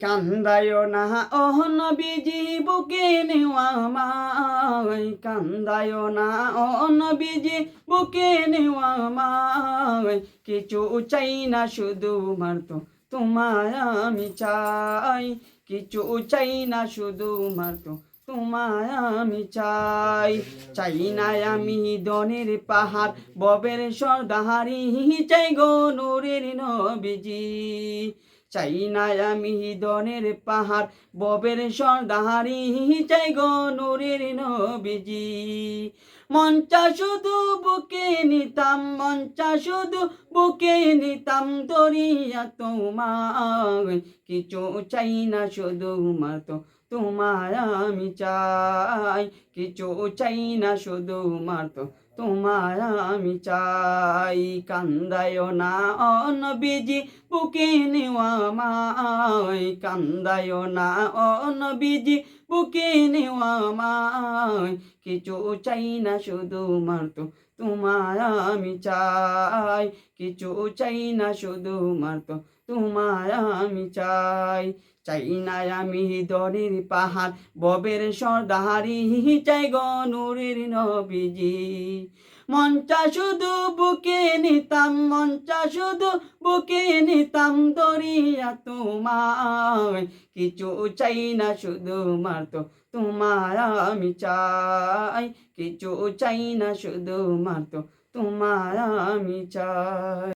কান্দায় না ওহ নবীজি বুকে নেওয়া আমায়, কান্দায় না ওহ নবীজি বুকে নেওয়া আমায়, কিছু চাই না শুধু মারতো তোমায় আমি চাই, কিছু চাই না শুধু মারতো তোমায় আমি চাই। চাই না আমি দনের পাহাড় ববের সর্দাহারি, চাই গো নূরের নবীজি। চাই না আমি দনের পাহাড় ববের সর্দাহারি, চাই গো নূরের নবীজি। মঞ্চা শুধু বুকে নিতাম, মঞ্চা শুধু বুকে নিতাম দরিয়া তোমায়, কিছু চাই না শুধু মারতো তোমায় আমি চাই, কিছু চাই না শুধু মারতো তোমায় আমি চাই। কান্দায় না ও নবীজি বুকে নেওয়া আমায়, কান্দায় না ও নবীজি বুকে নেওয়া আমায়, কিছু চাই না শুধু মারতো তোমায় আমি চাই, কিছু চাই না শুধু মারতো তোমায় আমি চাই। চাই না আমি দনের পাহাড় ববের সর্দারি, চাই গো নূরের নবীজি। মঞ্চা শুধু বুকে নিতাম, মঞ্চা শুধু বুকে নিতাম দরিয়া তোমায়, কিছু চাই না শুধু মারতো তোমায় আমি চাই, কিছু চাই না শুধু মারতো তোমায় আমি চাই।